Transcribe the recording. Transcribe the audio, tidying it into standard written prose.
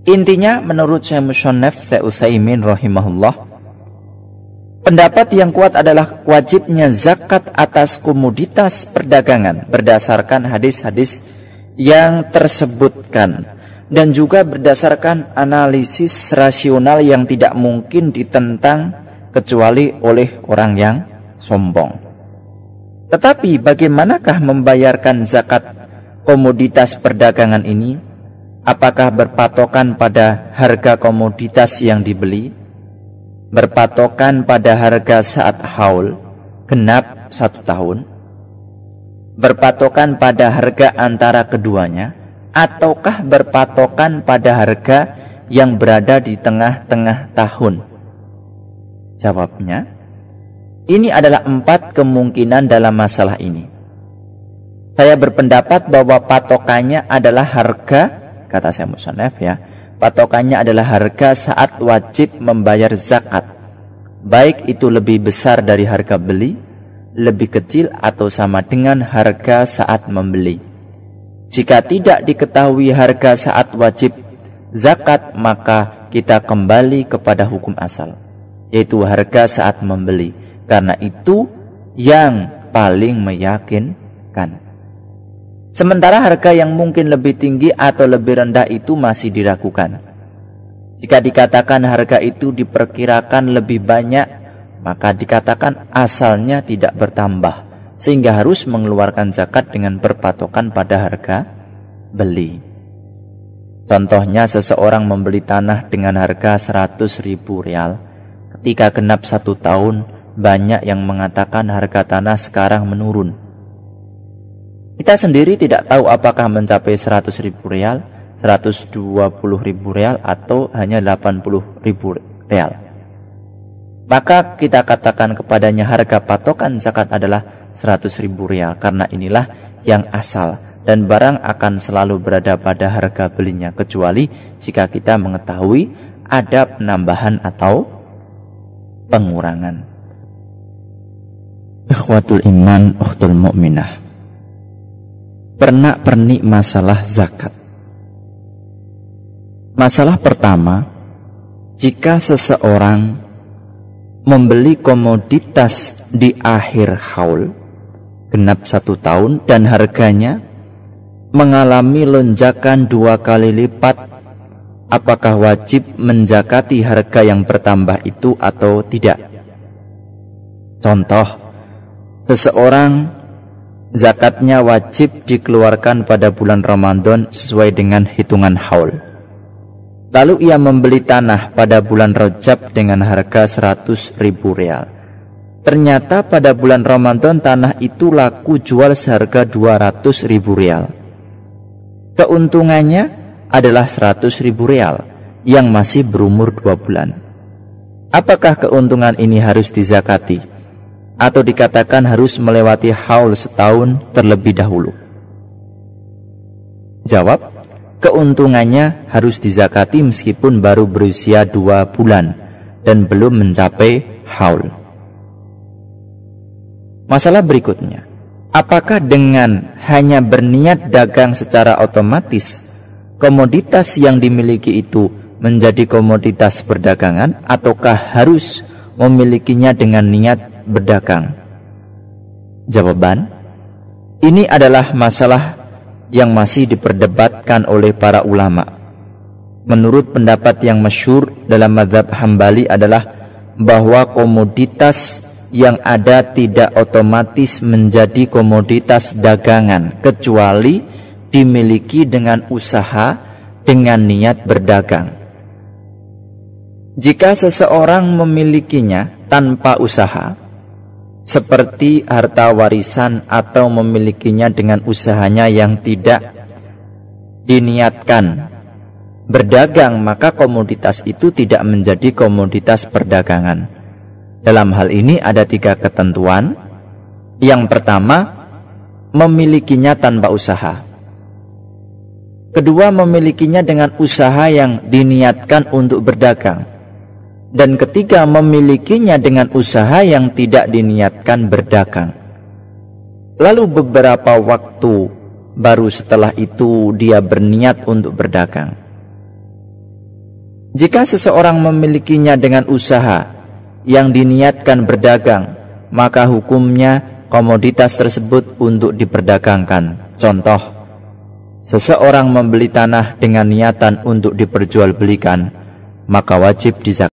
Intinya menurut Syekh Musannaf Utsaimin rahimahullah, pendapat yang kuat adalah wajibnya zakat atas komoditas perdagangan berdasarkan hadis-hadis yang tersebutkan dan juga berdasarkan analisis rasional yang tidak mungkin ditentang kecuali oleh orang yang sombong. Tetapi bagaimanakah membayarkan zakat komoditas perdagangan ini? Apakah berpatokan pada harga komoditas yang dibeli? Berpatokan pada harga saat haul genap 1 tahun? Berpatokan pada harga antara keduanya? Ataukah berpatokan pada harga yang berada di tengah-tengah tahun? Jawabnya, ini adalah 4 kemungkinan dalam masalah ini. Saya berpendapat bahwa patokannya adalah harga, kata Syekh Musannaf ya, patokannya adalah harga saat wajib membayar zakat, baik itu lebih besar dari harga beli, lebih kecil atau sama dengan harga saat membeli. Jika tidak diketahui harga saat wajib zakat, maka kita kembali kepada hukum asal, yaitu harga saat membeli, karena itu yang paling meyakinkan. Sementara harga yang mungkin lebih tinggi atau lebih rendah itu masih diragukan. Jika dikatakan harga itu diperkirakan lebih banyak, maka dikatakan asalnya tidak bertambah, sehingga harus mengeluarkan zakat dengan berpatokan pada harga beli. Contohnya, seseorang membeli tanah dengan harga 100.000 rial. Ketika genap 1 tahun, banyak yang mengatakan harga tanah sekarang menurun. Kita sendiri tidak tahu apakah mencapai 100.000 rial, 120.000 rial, atau hanya 80.000 rial. Maka kita katakan kepadanya harga patokan zakat adalah 100.000 rial, karena inilah yang asal, dan barang akan selalu berada pada harga belinya, kecuali jika kita mengetahui ada penambahan atau pengurangan. Ikhwatul iman, ukhtul mu'minah, pernak-pernik masalah zakat. Masalah pertama, jika seseorang membeli komoditas di akhir haul genap 1 tahun dan harganya mengalami lonjakan 2 kali lipat, apakah wajib menzakati harga yang bertambah itu atau tidak? Contoh, seseorang zakatnya wajib dikeluarkan pada bulan Ramadan sesuai dengan hitungan haul. Lalu ia membeli tanah pada bulan Rajab dengan harga 100.000 rial. Ternyata pada bulan Ramadan tanah itu laku jual seharga 200.000 rial. Keuntungannya adalah 100.000 rial yang masih berumur 2 bulan. Apakah keuntungan ini harus dizakati? Atau dikatakan harus melewati haul setahun terlebih dahulu? Jawab, keuntungannya harus dizakati meskipun baru berusia 2 bulan dan belum mencapai haul. Masalah berikutnya, apakah dengan hanya berniat dagang secara otomatis komoditas yang dimiliki itu menjadi komoditas perdagangan, ataukah harus memilikinya dengan niat berdagang? Jawaban, ini adalah masalah yang masih diperdebatkan oleh para ulama. Menurut pendapat yang masyhur dalam mazhab Hambali adalah bahwa komoditas yang ada tidak otomatis menjadi komoditas dagangan kecuali dimiliki dengan usaha dengan niat berdagang. Jika seseorang memilikinya tanpa usaha, seperti harta warisan, atau memilikinya dengan usahanya yang tidak diniatkan berdagang, maka komoditas itu tidak menjadi komoditas perdagangan. Dalam hal ini ada 3 ketentuan. Yang pertama, memilikinya tanpa usaha. Kedua, memilikinya dengan usaha yang diniatkan untuk berdagang. Dan ketiga, memilikinya dengan usaha yang tidak diniatkan berdagang. Lalu beberapa waktu baru setelah itu dia berniat untuk berdagang. Jika seseorang memilikinya dengan usaha yang diniatkan berdagang, maka hukumnya komoditas tersebut untuk diperdagangkan. Contoh, seseorang membeli tanah dengan niatan untuk diperjualbelikan, maka wajib dizakatkan.